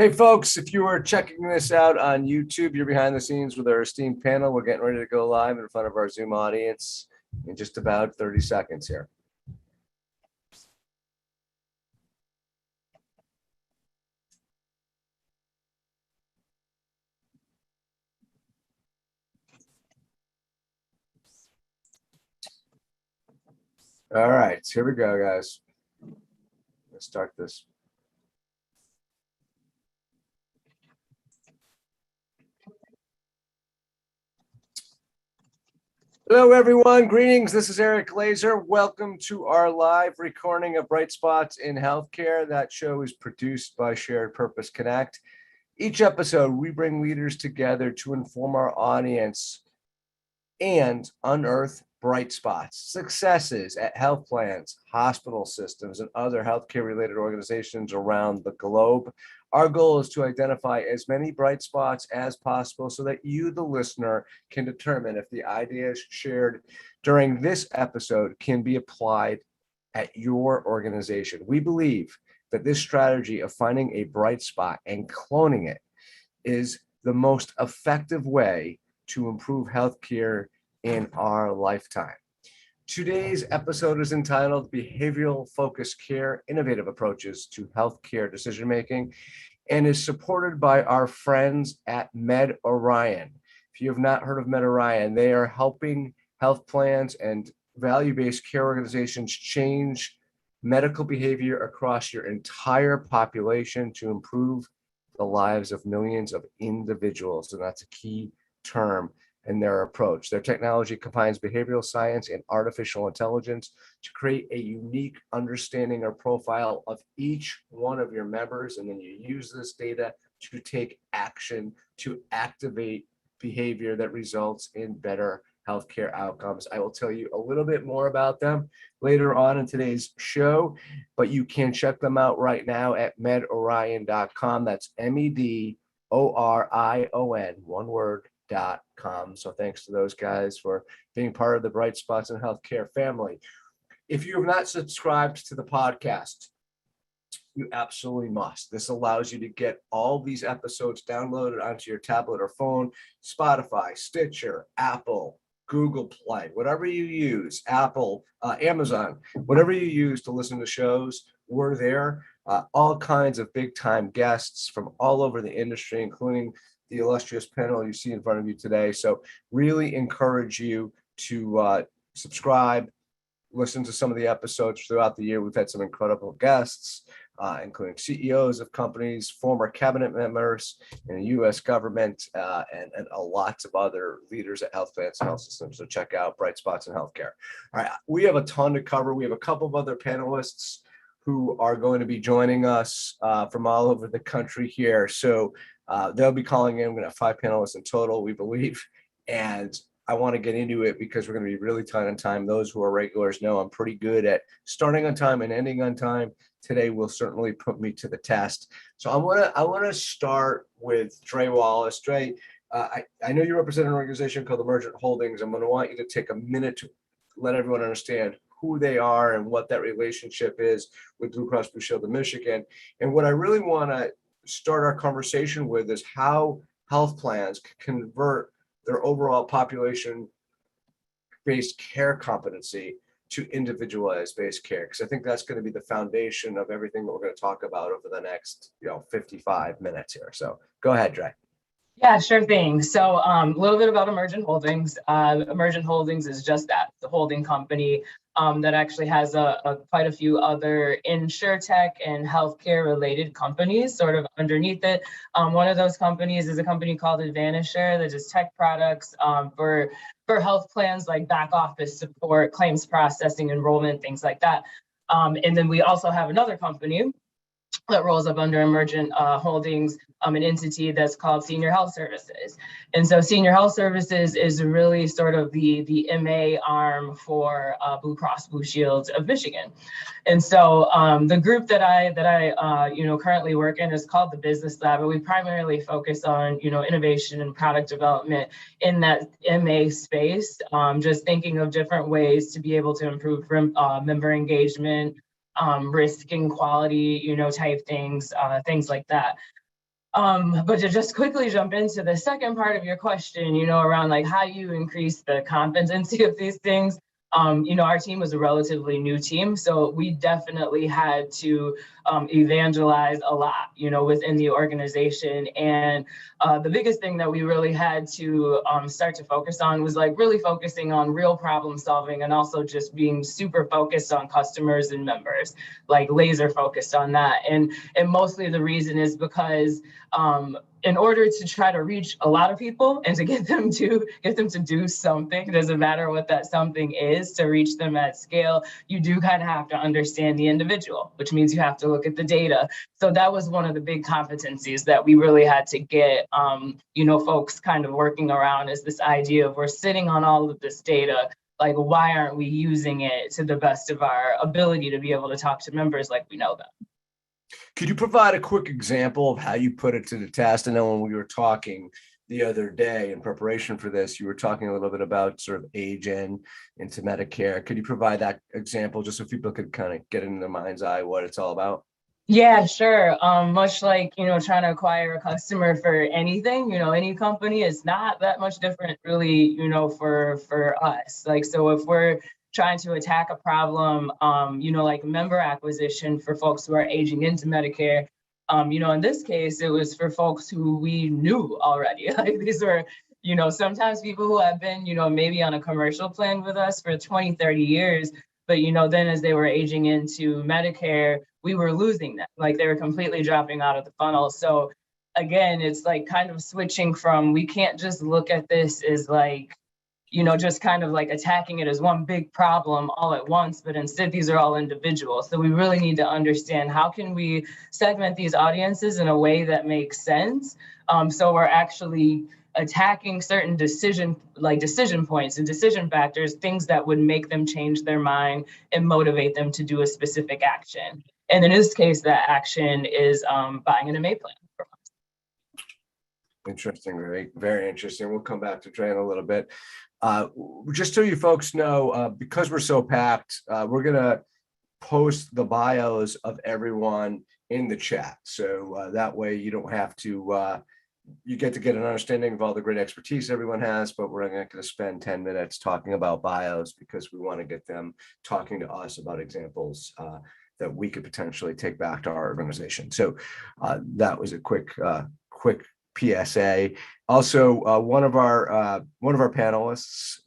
Hey folks, if you are checking this out on YouTube, you're behind the scenes with our esteemed panel. We're getting ready to go live in front of our Zoom audience in just about 30 seconds here. All right, here we go, guys. Let's start this. Hello, everyone. Greetings. This is Eric Laser. Welcome to our live recording of Bright Spots in Healthcare. That show is produced by Shared Purpose Connect. Each episode, we bring leaders together to inform our audience and unearth bright spots, successes at health plans, hospital systems, and other healthcare-related organizations around the globe. Our goal is to identify as many bright spots as possible so that you, the listener, can determine if the ideas shared during this episode can be applied at your organization. We believe that this strategy of finding a bright spot and cloning it is the most effective way to improve healthcare in our lifetime. Today's episode is entitled Behavioral Focused Care, Innovative Approaches to Healthcare Decision-Making, and is supported by our friends at OBrien. If you have not heard of OBrien, they are helping health plans and value-based care organizations change medical behavior across your entire population to improve the lives of millions of individuals. And that's a key term in their approach. Their technology combines behavioral science and artificial intelligence to create a unique understanding or profile of each one of your members. And then you use this data to take action to activate behavior that results in better healthcare outcomes. I will tell you a little bit more about them later on in today's show, but you can check them out right now at medobrien.com. That's MEDORION, one word, .com. So thanks to those guys for being part of the Bright Spots in Healthcare family. If you have not subscribed to the podcast, you absolutely must. This allows you to get all these episodes downloaded onto your tablet or phone, Spotify, Stitcher, Apple, Google Play, whatever you use, Apple, Amazon, whatever you use to listen to shows, we're there. All kinds of big time guests from all over the industry, including the illustrious panel you see in front of you today. So really encourage you to subscribe, listen to some of the episodes throughout the year. We've had some incredible guests, including CEOs of companies, former cabinet members in the U.S. government, and a lots of other leaders at health plans and health systems. So check out Bright Spots in Healthcare. All right, we have a ton to cover. We have a couple of other panelists who are going to be joining us from all over the country here. So they'll be calling in. We're going to have 5 panelists in total, we believe. And I want to get into it because we're going to be really tight on time. Those who are regulars know I'm pretty good at starting on time and ending on time. Today will certainly put me to the test. So I want to start with Dre Wallace. Dre, I know you represent an organization called Emergent Holdings. I'm going to want you to take a minute to let everyone understand who they are and what that relationship is with BlueCross, BlueShield in Michigan. And what I really want to start our conversation with is how health plans can convert their overall population-based care competency to individualized based care, because I think that's going to be the foundation of everything that we're going to talk about over the next 55 minutes here. So go ahead, Dre. Yeah, sure thing. So a little bit about Emergent Holdings. Emergent Holdings is just that, the holding company that actually has quite a few other insurtech and healthcare related companies sort of underneath it. One of those companies is a company called AdvantageShare that does tech products for health plans like back office support, claims processing, enrollment, things like that. And then we also have another company that rolls up under Emergent Holdings, an entity that's called Senior Health Services. And so Senior Health Services is really sort of the MA arm for BlueCross, BlueShield of Michigan. And so the group that I currently work in is called the Business Lab, and we primarily focus on innovation and product development in that MA space, just thinking of different ways to be able to improve member engagement, risk and quality, type things like that. But to just quickly jump into the second part of your question, around like how you increase the competency of these things. Our team was a relatively new team, so we definitely had to evangelize a lot, within the organization. And the biggest thing that we really had to start to focus on was like really focusing on real problem solving, and also just being super focused on customers and members, like laser focused on that. And mostly the reason is because in order to try to reach a lot of people and to get them to do something, it doesn't matter what that something is, to reach them at scale, you do kind of have to understand the individual, which means you have to look at the data. So that was one of the big competencies that we really had to get, folks kind of working around, is this idea of, we're sitting on all of this data, like, why aren't we using it to the best of our ability to be able to talk to members like we know them? Could you provide a quick example of how you put it to the test? I know when we were talking the other day in preparation for this, you were talking a little bit about sort of age into Medicare. Could you provide that example just so people could kind of get in their mind's eye what it's all about? Yeah, sure. Much like, trying to acquire a customer for anything, any company, is not that much different really, for us. Like, so if we're trying to attack a problem, like member acquisition for folks who are aging into Medicare. In this case, it was for folks who we knew already. Like, these were, sometimes people who have been, maybe on a commercial plan with us for 20, 30 years, but, then as they were aging into Medicare, we were losing them. Like, they were completely dropping out of the funnel. So again, it's like kind of switching from, we can't just look at this as like, just kind of like attacking it as one big problem all at once, but instead these are all individuals. So we really need to understand, how can we segment these audiences in a way that makes sense? So we're actually attacking certain decision points and decision factors, things that would make them change their mind and motivate them to do a specific action. And in this case, that action is buying an MA plan. Interesting, very, very interesting. We'll come back to Trey in a little bit. Just so you folks know, because we're so packed, we're gonna post the bios of everyone in the chat. So that way you don't have to, you get to get an understanding of all the great expertise everyone has, but we're not going to spend 10 minutes talking about bios, because we want to get them talking to us about examples that we could potentially take back to our organization. So that was a quick PSA. Also, one of our panelists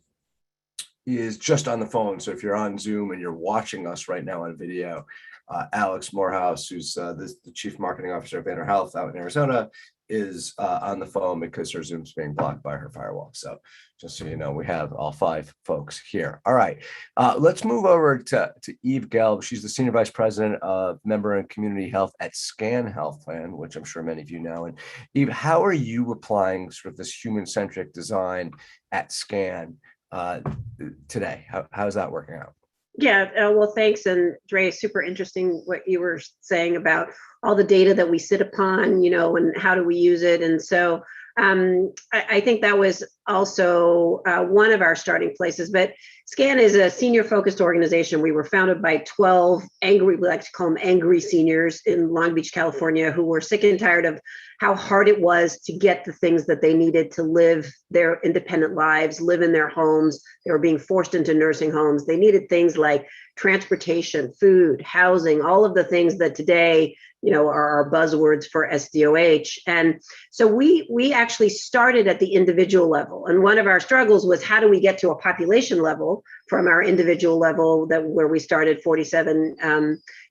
is just on the phone. So if you're on Zoom and you're watching us right now on video, Alex Morehouse, who's the Chief Marketing Officer of Banner Health out in Arizona, is on the phone because her Zoom's being blocked by her firewall. So just so you know, we have all 5 folks here. All right, let's move over to Eve Gelb. She's the Senior Vice President of Member and Community Health at SCAN Health Plan, which I'm sure many of you know. And Eve, how are you applying sort of this human-centric design at SCAN today? How's that working out? Yeah, well, thanks. And Dre, super interesting what you were saying about all the data that we sit upon, and how do we use it. And so I think that was also one of our starting places. But SCAN is a senior focused organization. We were founded by 12 we like to call them angry seniors in Long Beach, California, who were sick and tired of how hard it was to get the things that they needed to live their independent lives, live in their homes. They were being forced into nursing homes. They needed things like transportation, food, housing, all of the things that today, are our buzzwords for SDOH. And so we actually started at the individual level. And one of our struggles was, how do we get to a population level from our individual level where we started 47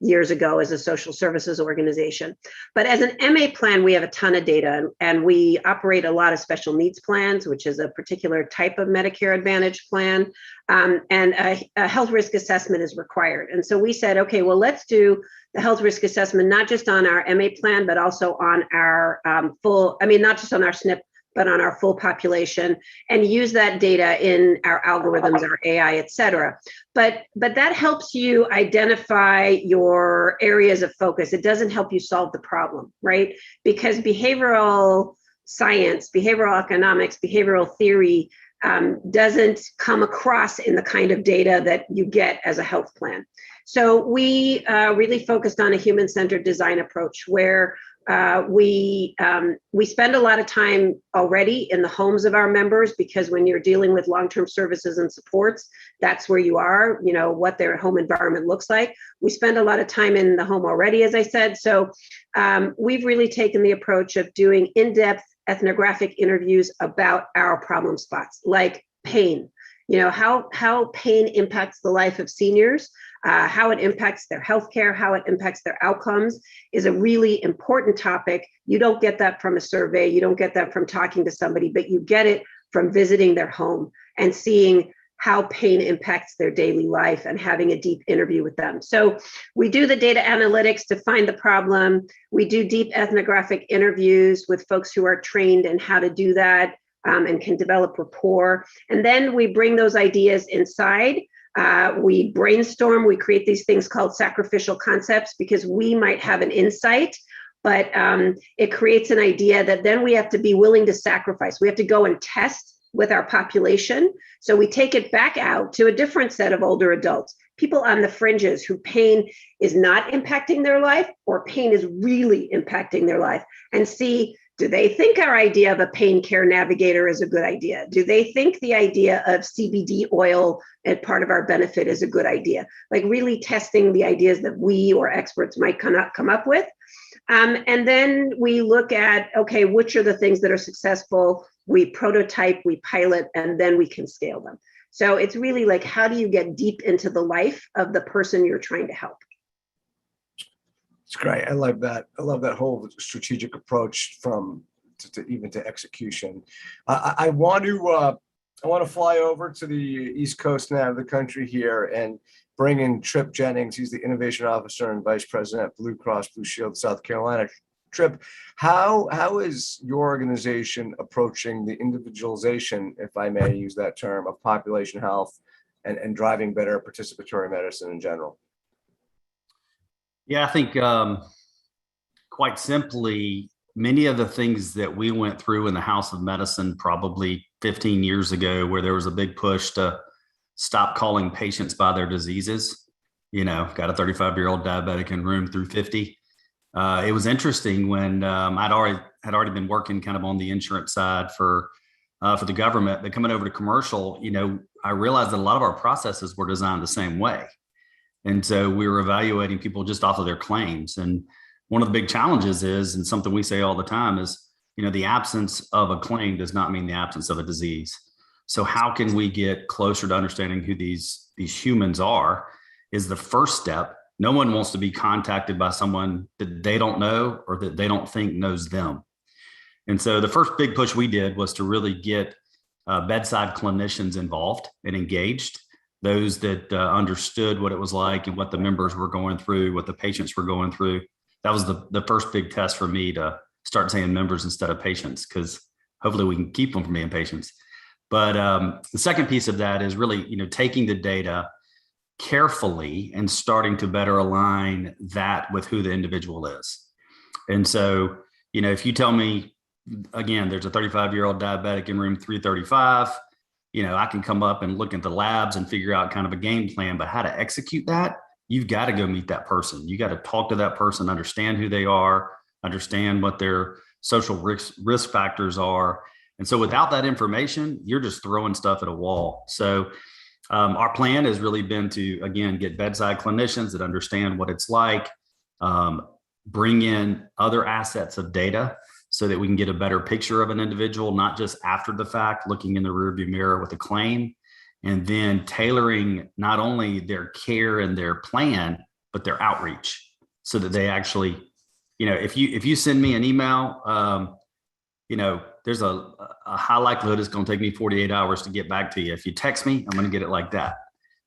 years ago as a social services organization. But as an MA plan, we have a ton of data, and we operate a lot of special needs plans, which is a particular type of Medicare Advantage plan. And a health risk assessment is required. And so we said, okay, well, let's do the health risk assessment, not just on our MA plan, but also on our not just on our SNP, but on our full population, and use that data in our algorithms, our AI, et cetera. But that helps you identify your areas of focus. It doesn't help you solve the problem, right? Because behavioral science, behavioral economics, behavioral theory doesn't come across in the kind of data that you get as a health plan. So we really focused on a human-centered design approach, where We spend a lot of time already in the homes of our members, because when you're dealing with long-term services and supports, that's where you are, what their home environment looks like. We spend a lot of time in the home already, as I said. So we've really taken the approach of doing in-depth ethnographic interviews about our problem spots, like pain. How pain impacts the life of seniors, how it impacts their healthcare, how it impacts their outcomes is a really important topic. You don't get that from a survey. You don't get that from talking to somebody, but you get it from visiting their home and seeing how pain impacts their daily life and having a deep interview with them. So we do the data analytics to find the problem. We do deep ethnographic interviews with folks who are trained in how to do that. And can develop rapport. And then we bring those ideas inside. We brainstorm, we create these things called sacrificial concepts, because we might have an insight, but it creates an idea that then we have to be willing to sacrifice. We have to go and test with our population. So we take it back out to a different set of older adults, people on the fringes who pain is not impacting their life or pain is really impacting their life, and see, do they think our idea of a pain care navigator is a good idea? Do they think the idea of CBD oil as part of our benefit is a good idea? Like really testing the ideas that we or experts might come up with. And then we look at, okay, which are the things that are successful? We prototype, we pilot, and then we can scale them. So it's really like, how do you get deep into the life of the person you're trying to help? It's great. I love that. I love that whole strategic approach from even to execution. I want to fly over to the East Coast now of the country here and bring in Tripp Jennings. He's the Innovation Officer and Vice President at BlueCross BlueShield South Carolina. Tripp, how is your organization approaching the individualization, if I may use that term, of population health and driving better participatory medicine in general? Yeah, I think quite simply, many of the things that we went through in the House of Medicine probably 15 years ago, where there was a big push to stop calling patients by their diseases, got a 35-year-old diabetic in room through 50. It was interesting when had already been working kind of on the insurance side for the government, but coming over to commercial, I realized that a lot of our processes were designed the same way. And so we were evaluating people just off of their claims. And one of the big challenges is, and something we say all the time is, the absence of a claim does not mean the absence of a disease. So how can we get closer to understanding who these humans are is the first step. No one wants to be contacted by someone that they don't know or that they don't think knows them. And so the first big push we did was to really get bedside clinicians involved and engaged. Those that understood what it was like and what the members were going through, what the patients were going through. That was the first big test for me to start saying members instead of patients, because hopefully we can keep them from being patients. But the second piece of that is really, taking the data carefully and starting to better align that with who the individual is. And so, if you tell me, again, there's a 35-year-old diabetic in room 335, I can come up and look at the labs and figure out kind of a game plan, but how to execute that, you've got to go meet that person. You got to talk to that person, understand who they are, understand what their social risk factors are. And so without that information, you're just throwing stuff at a wall. So our plan has really been to, again, get bedside clinicians that understand what it's like, bring in other assets of data so that we can get a better picture of an individual, not just after the fact, looking in the rearview mirror with a claim, and then tailoring not only their care and their plan, but their outreach so that they actually, if you send me an email, there's a high likelihood it's going to take me 48 hours to get back to you. If you text me, I'm going to get it like that.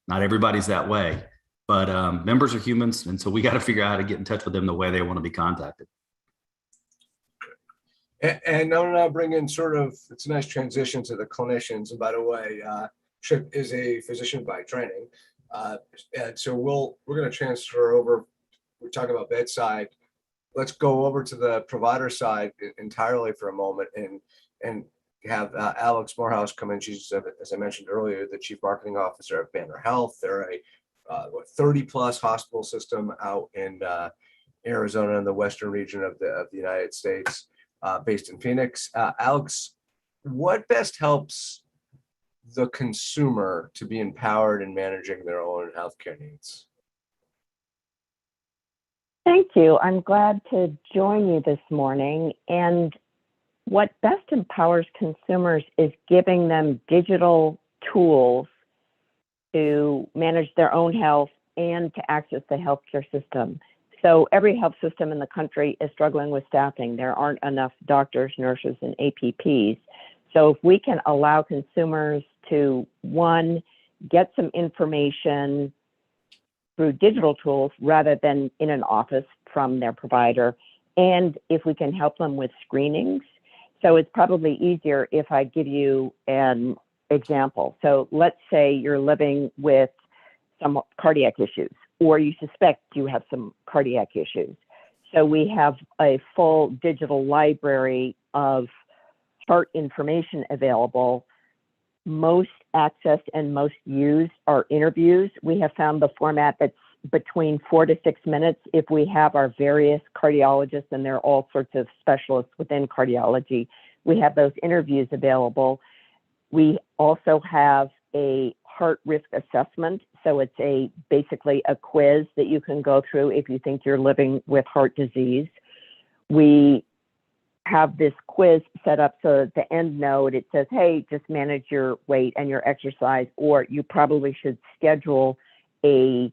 Not everybody's that way, but members are humans. And so we got to figure out how to get in touch with them the way they want to be contacted. And I'll now bring in it's a nice transition to the clinicians. And by the way, Tripp is a physician by training. And so we're going to transfer over. We're talking about bedside. Let's go over to the provider side entirely for a moment and have Alex Morehouse come in. She's, as I mentioned earlier, the Chief Marketing Officer of Banner Health. They're a 30 plus hospital system out in Arizona and the western region of the United States, based in Phoenix. Alex, what best helps the consumer to be empowered in managing their own healthcare needs? Thank you. I'm glad to join you this morning. And what best empowers consumers is giving them digital tools to manage their own health and to access the healthcare system. So every health system in the country is struggling with staffing. There aren't enough doctors, nurses, and APPs. So if we can allow consumers to, one, get some information through digital tools rather than in an office from their provider, and if we can help them with screenings. So it's probably easier if I give you an example. So let's say you're living with some cardiac issues, or you suspect you have some cardiac issues. So we have a full digital library of heart information available. Most accessed and most used are interviews. We have found the format that's between 4 to 6 minutes. If we have our various cardiologists, and there are all sorts of specialists within cardiology, we have those interviews available. We also have a heart risk assessment. So it's basically a quiz that you can go through if you think you're living with heart disease. We have this quiz set up so at the end note, it says, hey, just manage your weight and your exercise, or you probably should schedule a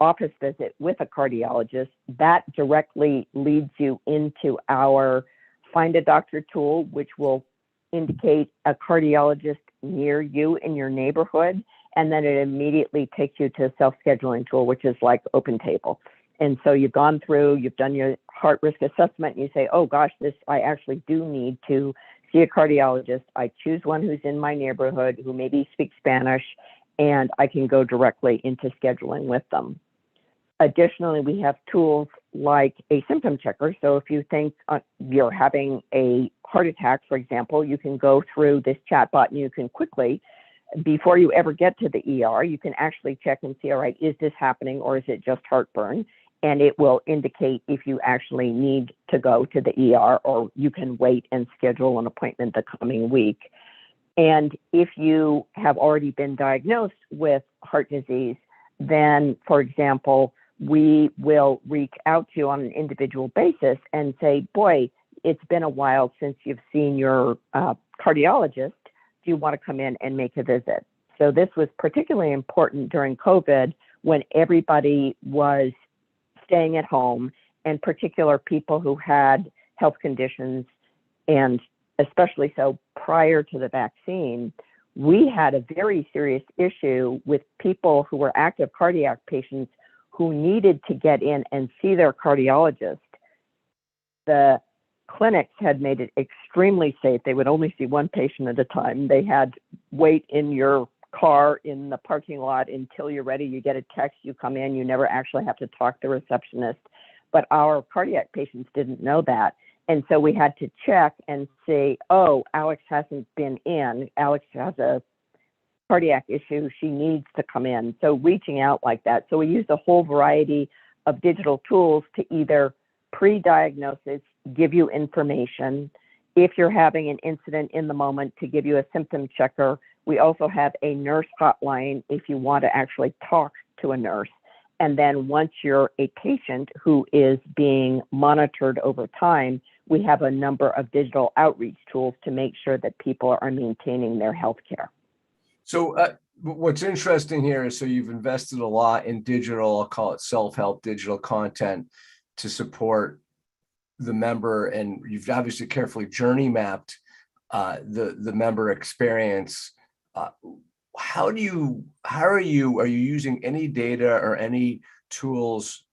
office visit with a cardiologist. That directly leads you into our Find a Doctor tool, which will indicate a cardiologist near you in your neighborhood. And then it immediately takes you to a self-scheduling tool, which is like OpenTable. And so you've gone through, you've done your heart risk assessment, and you say, oh gosh, I actually do need to see a cardiologist. I choose one who's in my neighborhood, who maybe speaks Spanish, and I can go directly into scheduling with them. Additionally, we have tools like a symptom checker. So if you think you're having a heart attack, for example, you can go through this chatbot and you can quickly, before you ever get to the ER, you can actually check and see, all right, is this happening or is it just heartburn? And it will indicate if you actually need to go to the ER, or you can wait and schedule an appointment the coming week. And if you have already been diagnosed with heart disease, then, for example, we will reach out to you on an individual basis and say, boy, it's been a while since you've seen your cardiologist. Do you want to come in and make a visit? So this was particularly important during COVID, when everybody was staying at home, and particular people who had health conditions, and especially so prior to the vaccine. We had a very serious issue with people who were active cardiac patients who needed to get in and see their cardiologist. The clinics had made it extremely safe. They would only see one patient at a time. They had wait in your car in the parking lot until you're ready. You get a text, you come in, you never actually have to talk to the receptionist. But our cardiac patients didn't know that. And so we had to check and say, oh, Alex hasn't been in. Alex has a cardiac issue. She needs to come in. So reaching out like that. So we used a whole variety of digital tools to either pre-diagnosis, give you information. If you're having an incident in the moment, to give you a symptom checker. We also have a nurse hotline if you want to actually talk to a nurse. And then once you're a patient who is being monitored over time, we have a number of digital outreach tools to make sure that people are maintaining their health care. So what's interesting here is, so you've invested a lot in digital, I'll call it self-help digital content to support the member, and you've obviously carefully journey mapped the member experience. Are you using any data or any tools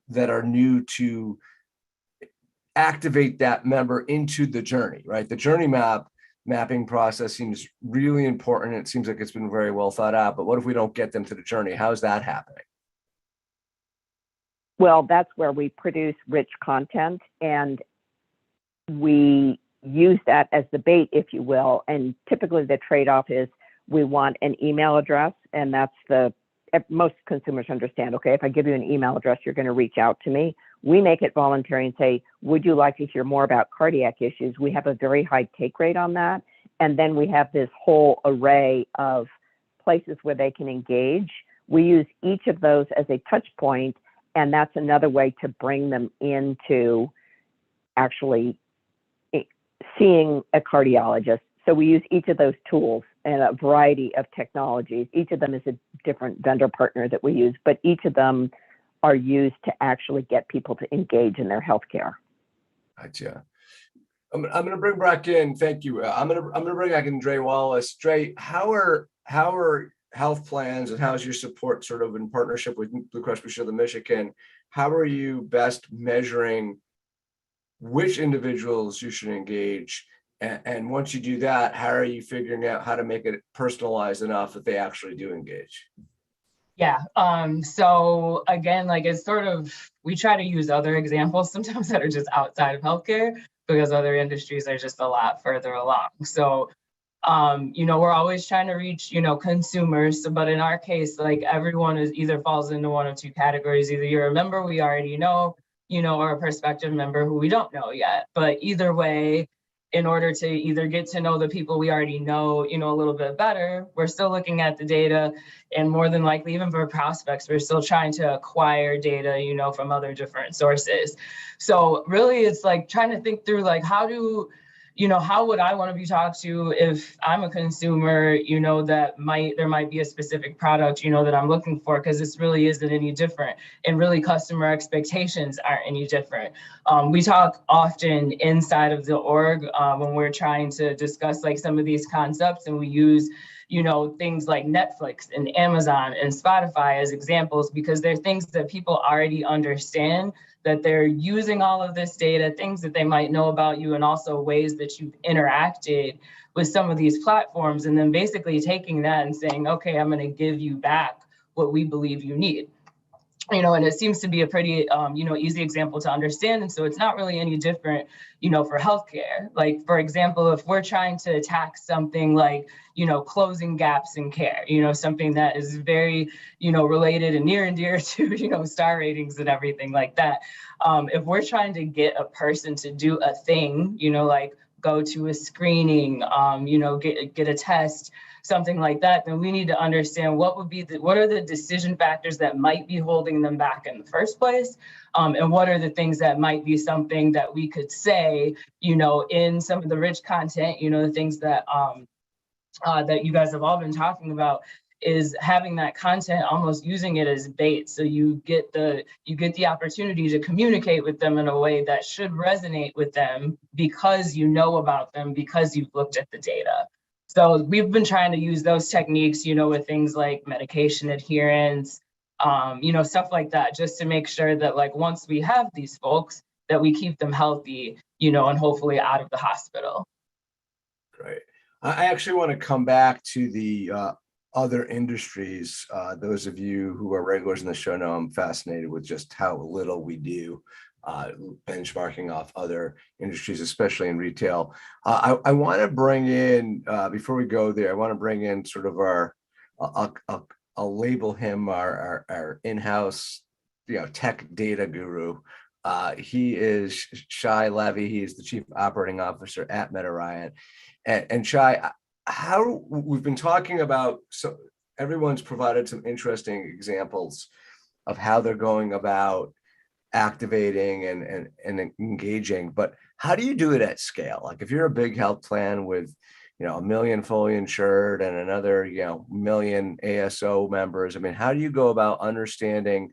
that are new to activate that member into the journey, right? The journey mapping process seems really important. It seems like it's been very well thought out, but what if we don't get them to the journey? How's that happening? Well, that's where we produce rich content, and we use that as the bait, if you will. And typically the trade-off is we want an email address, and that's most consumers understand, okay, if I give you an email address, you're going to reach out to me. We make it voluntary and say, would you like to hear more about cardiac issues? We have a very high take rate on that. And then we have this whole array of places where they can engage. We use each of those as a touch point, and that's another way to bring them into actually seeing a cardiologist. So we use each of those tools and a variety of technologies. Each of them is a different vendor partner that we use, but each of them are used to actually get people to engage in their healthcare. Gotcha. I'm going to bring back in. Thank you. I'm going to bring back in Dre Wallace. Dre, how are health plans and how's your support sort of in partnership with Blue Cross Blue Shield of Michigan? How are you best measuring which individuals you should engage? And once you do that, how are you figuring out how to make it personalized enough that they actually do engage? Yeah. So again, like it's sort of, we try to use other examples sometimes that are just outside of healthcare because other industries are just a lot further along. So, we're always trying to reach, consumers. But in our case, like everyone is either falls into one of two categories. Either you're a member we already know, or a prospective member who we don't know yet. But either way, in order to either get to know the people we already know, a little bit better, we're still looking at the data, and more than likely, even for prospects, we're still trying to acquire data, from other different sources. So really, it's like trying to think through, like, how would I want to be talked to if I'm a consumer, that there might be a specific product, that I'm looking for, because this really isn't any different. And really customer expectations aren't any different. We talk often inside of the org when we're trying to discuss like some of these concepts, and we use things like Netflix and Amazon and Spotify as examples, because they're things that people already understand, that they're using all of this data, things that they might know about you, and also ways that you've interacted with some of these platforms, and then basically taking that and saying, okay, I'm going to give you back what we believe you need. And it seems to be a pretty, easy example to understand. And so it's not really any different, for healthcare. Like, for example, if we're trying to attack something like, closing gaps in care, something that is very, related and near and dear to, star ratings and everything like that. If we're trying to get a person to do a thing, like go to a screening, get a test, something like that, then we need to understand what are the decision factors that might be holding them back in the first place, and what are the things that might be something that we could say, in some of the rich content, the things that that you guys have all been talking about, is having that content, almost using it as bait, so you get the opportunity to communicate with them in a way that should resonate with them because you know about them, because you've looked at the data. So we've been trying to use those techniques, with things like medication adherence, stuff like that, just to make sure that, like, once we have these folks, that we keep them healthy, and hopefully out of the hospital. Great. I actually want to come back to the other industries. Those of you who are regulars in the show know I'm fascinated with just how little we do benchmarking off other industries, especially in retail. I want to bring in, before we go there, I want to bring in sort of I'll label him our in-house, tech data guru. He is Shai Levy. He is the Chief Operating Officer at MetaRiot. And Shai, how we've been talking about, so everyone's provided some interesting examples of how they're going about activating and engaging, but how do you do it at scale? Like, if you're a big health plan with 1 million fully insured and another million ASO members, I mean, how do you go about understanding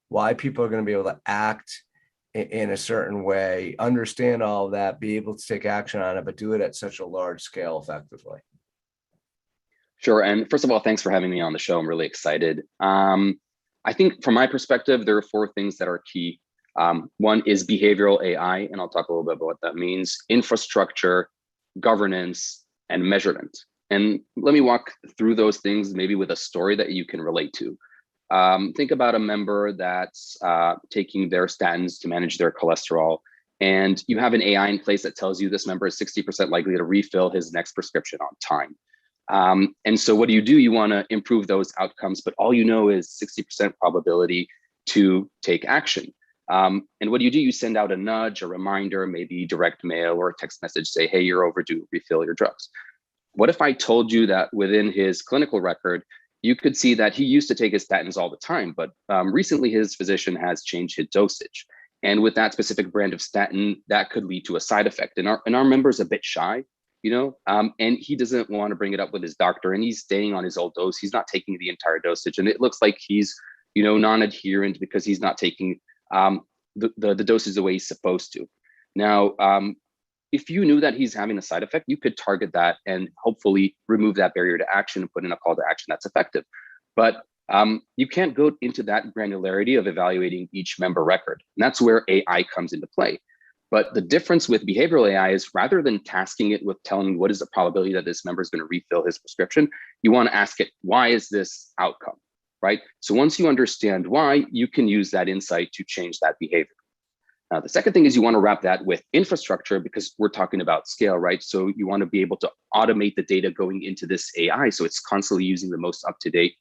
why people are going to be able to act in a certain way, understand all of that, be able to take action on it, but do it at such a large scale effectively? Sure. And first of all, thanks for having me on the show. I'm really excited. I think from my perspective, there are 4 things that are key. One is behavioral AI, and I'll talk a little bit about what that means: infrastructure, governance, and measurement. And let me walk through those things, maybe with a story that you can relate to. Think about a member that's taking their statins to manage their cholesterol, and you have an AI in place that tells you this member is 60% likely to refill his next prescription on time. And so what do? You want to improve those outcomes, but all you know is 60% probability to take action. And what do? You send out a nudge, a reminder, maybe direct mail or a text message, say, hey, you're overdue, refill your drugs. What if I told you that within his clinical record, you could see that he used to take his statins all the time, but recently his physician has changed his dosage. And with that specific brand of statin, that could lead to a side effect. And our member's a bit shy, and he doesn't want to bring it up with his doctor, and he's staying on his old dose. He's not taking the entire dosage. And it looks like he's, non-adherent because he's not taking the doses the way he's supposed to. Now, if you knew that he's having a side effect, you could target that and hopefully remove that barrier to action and put in a call to action that's effective. But you can't go into that granularity of evaluating each member record. And that's where AI comes into play. But the difference with behavioral AI is rather than tasking it with telling what is the probability that this member is going to refill his prescription, you want to ask it, why is this outcome, right? So once you understand why, you can use that insight to change that behavior. Now, the second thing is you want to wrap that with infrastructure because we're talking about scale, right? So you want to be able to automate the data going into this AI so it's constantly using the most up-to-date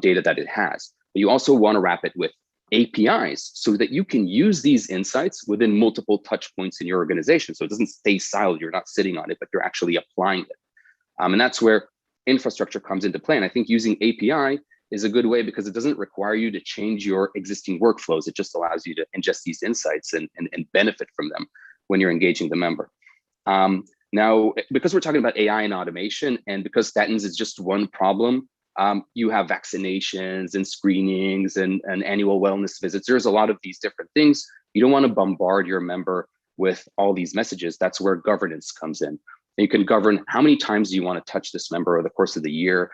data that it has. But you also want to wrap it with APIs so that you can use these insights within multiple touch points in your organization. So it doesn't stay siloed, you're not sitting on it, but you're actually applying it. And that's where infrastructure comes into play. And I think using API is a good way because it doesn't require you to change your existing workflows. It just allows you to ingest these insights and benefit from them when you're engaging the member. Now, because we're talking about AI and automation, and because statins is just one problem, you have vaccinations and screenings and annual wellness visits. There's a lot of these different things. You don't want to bombard your member with all these messages. That's where governance comes in. You can govern how many times do you want to touch this member over the course of the year.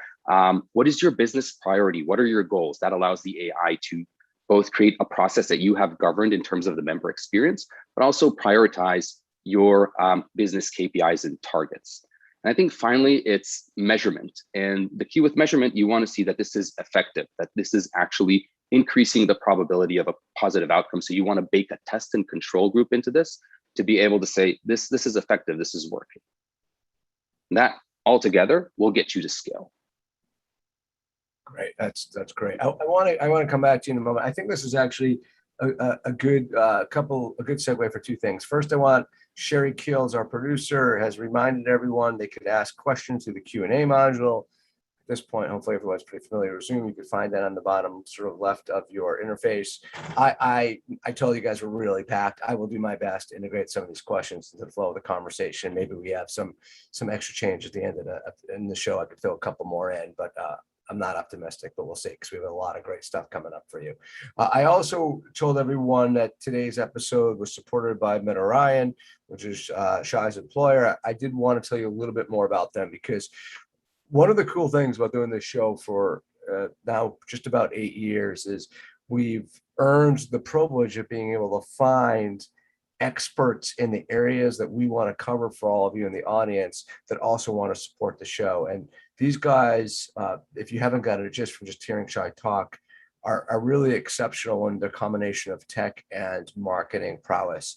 What is your business priority? What are your goals? That allows the AI to both create a process that you have governed in terms of the member experience, but also prioritize your business KPIs and targets. And I think finally, it's measurement. And the key with measurement, you want to see that this is effective, that this is actually increasing the probability of a positive outcome. So you want to bake a test and control group into this to be able to say, this is effective, this is working. And that altogether will get you to scale. Great, that's great. I want to come back to you in a moment. I think this is actually a good segue for two things. First, I want Sherry Keels, our producer, has reminded everyone they could ask questions through the Q&A module. At this point, hopefully everyone's pretty familiar with Zoom. You can find that on the bottom sort of left of your interface. I told you guys we're really packed. I will do my best to integrate some of these questions into the flow of the conversation. Maybe we have some extra change at the end of the show. I could throw a couple more in, but I'm not optimistic, but we'll see because we have a lot of great stuff coming up for you. I also told everyone that today's episode was supported by Michael OBrien, which is Shai's employer. I did want to tell you a little bit more about them because one of the cool things about doing this show for now just about 8 years is we've earned the privilege of being able to find experts in the areas that we want to cover for all of you in the audience that also want to support the show. And these guys, if you haven't got it just from just hearing Shai talk, are really exceptional in the combination of tech and marketing prowess.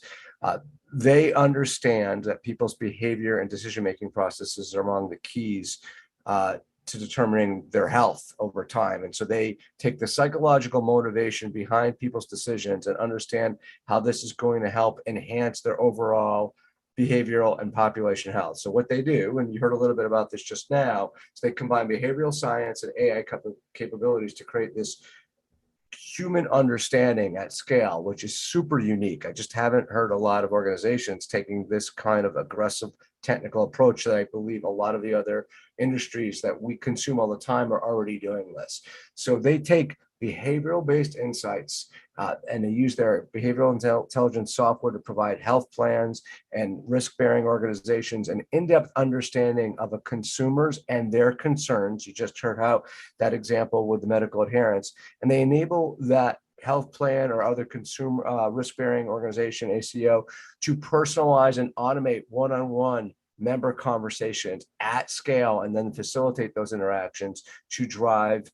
They understand that people's behavior and decision-making processes are among the keys to determining their health over time. And so they take the psychological motivation behind people's decisions and understand how this is going to help enhance their overall behavioral and population health. So what they do, and you heard a little bit about this just now, is they combine behavioral science and AI capabilities to create this human understanding at scale, which is super unique. I just haven't heard a lot of organizations taking this kind of aggressive technical approach that I believe a lot of the other industries that we consume all the time are already doing this. So they take behavioral-based insights and they use their behavioral intelligence software to provide health plans and risk-bearing organizations an in-depth understanding of a consumer's and their concerns. You just heard how that example with the medical adherence, and they enable that health plan or other consumer risk-bearing organization, ACO, to personalize and automate one-on-one member conversations at scale and then facilitate those interactions to drive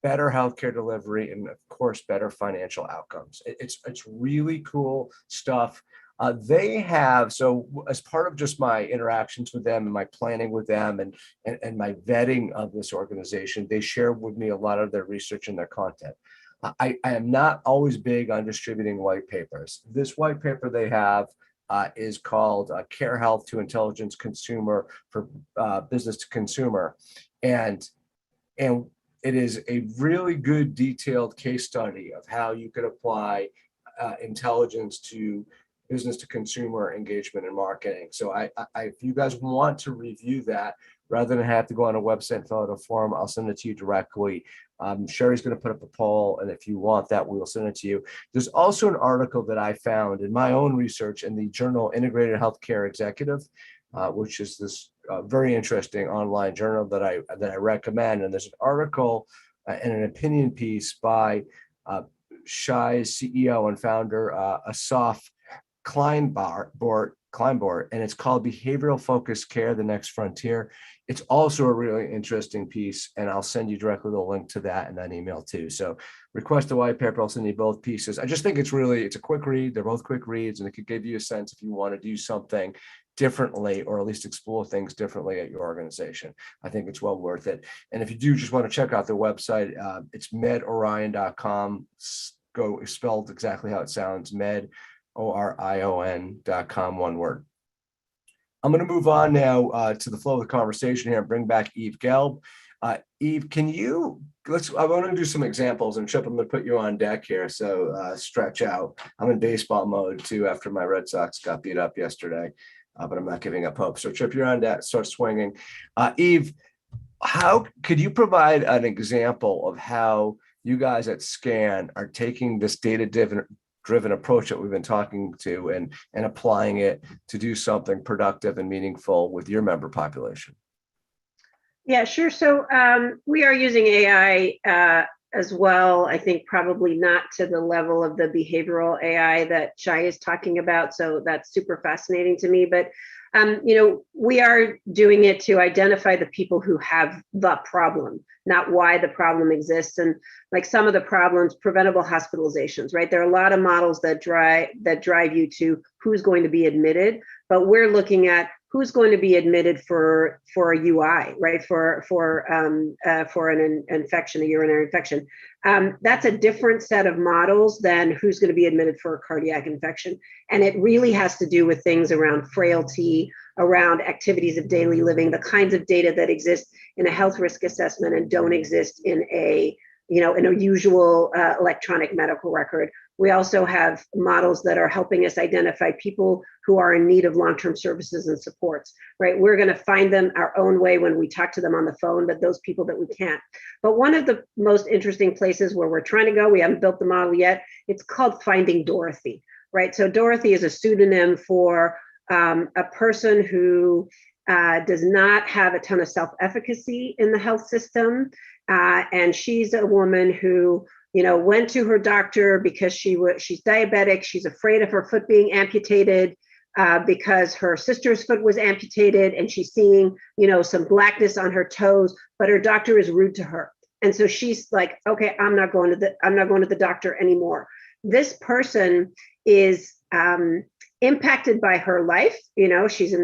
better healthcare delivery and, of course, better financial outcomes. It's really cool stuff. They have, so as part of just my interactions with them and my planning with them and my vetting of this organization, they share with me a lot of their research and their content. I am not always big on distributing white papers. This white paper they have is called Care Health to Intelligence Consumer for Business to Consumer. And it is a really good detailed case study of how you could apply intelligence to business to consumer engagement and marketing. So if you guys want to review that, rather than have to go on a website and fill out a form, I'll send it to you directly. Sherry's going to put up a poll, and if you want that, we will send it to you. There's also an article that I found in my own research in the journal Integrated Healthcare Executive, which is this very interesting online journal that I recommend. And there's an article and an opinion piece by Shy's CEO and founder, Asaf Kleinbort, and it's called Behavioral Focused Care, The Next Frontier. It's also a really interesting piece, and I'll send you directly the link to that in that email too. So request a white paper, I'll send you both pieces. I just think it's a quick read. They're both quick reads, and it could give you a sense if you want to do something differently, or at least explore things differently at your organization. I think it's well worth it. And if you do just want to check out their website, it's medorion.com. Go spelled exactly how it sounds, medorion.com, one word. I'm going to move on now to the flow of the conversation here and bring back Eve Gelb. Eve, can you, I want to do some examples, and Tripp, I'm going to put you on deck here. So stretch out. I'm in baseball mode too after my Red Sox got beat up yesterday, but I'm not giving up hope. So Tripp, you're on deck, start swinging. Eve, how could you provide an example of how you guys at SCAN are taking this data-driven approach that we've been talking to and applying it to do something productive and meaningful with your member population? Yeah, sure. So we are using AI as well. I think probably not to the level of the behavioral AI that Shy is talking about. So that's super fascinating to me. But we are doing it to identify the people who have the problem, not why the problem exists. And like some of the problems, preventable hospitalizations, right? There are a lot of models that drive you to who's going to be admitted, but we're looking at who's going to be admitted for a UI, right? For an infection, a urinary infection. That's a different set of models than who's going to be admitted for a cardiac infection. And it really has to do with things around frailty, around activities of daily living, the kinds of data that exist in a health risk assessment and don't exist in a usual electronic medical record. We also have models that are helping us identify people who are in need of long-term services and supports, right? We're going to find them our own way when we talk to them on the phone, but those people that we can't. But one of the most interesting places where we're trying to go, we haven't built the model yet, it's called Finding Dorothy, right? So Dorothy is a pseudonym for a person who does not have a ton of self-efficacy in the health system. And she's a woman who went to her doctor because she's diabetic. She's afraid of her foot being amputated because her sister's foot was amputated, and she's seeing, some blackness on her toes, but her doctor is rude to her. And so she's like, okay, I'm not going to the doctor anymore. This person is impacted by her life. She's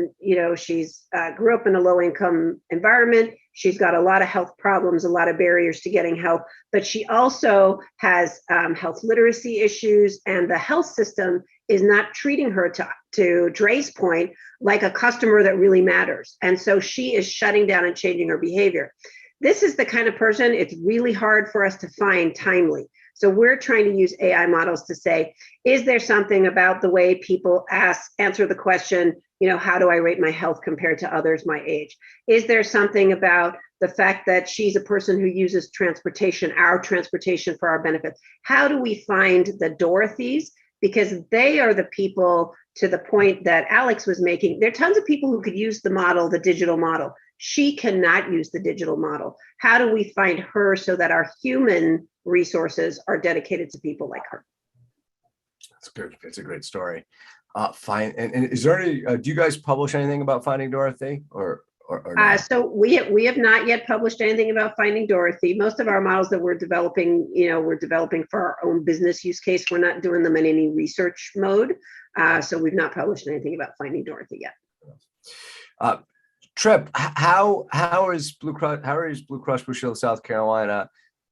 grew up in a low income environment. She's got a lot of health problems, a lot of barriers to getting help, but she also has health literacy issues, and the health system is not treating her, to Dre's point, like a customer that really matters. And so she is shutting down and changing her behavior. This is the kind of person it's really hard for us to find timely. So we're trying to use AI models to say, is there something about the way people answer the question, how do I rate my health compared to others my age? Is there something about the fact that she's a person who uses our transportation for our benefits? How do we find the Dorothys? Because they are the people, to the point that Alex was making, there are tons of people who could use the digital model. She cannot use the digital model. How do we find her so that our human resources are dedicated to people like her? That's good. It's a great story. And is there any? Do you guys publish anything about Finding Dorothy, or not? So we have not yet published anything about Finding Dorothy. Most of our models that we're developing, we're developing for our own business use case. We're not doing them in any research mode. So we've not published anything about Finding Dorothy yet. Tripp, how is BlueCross Blue Shield of South Carolina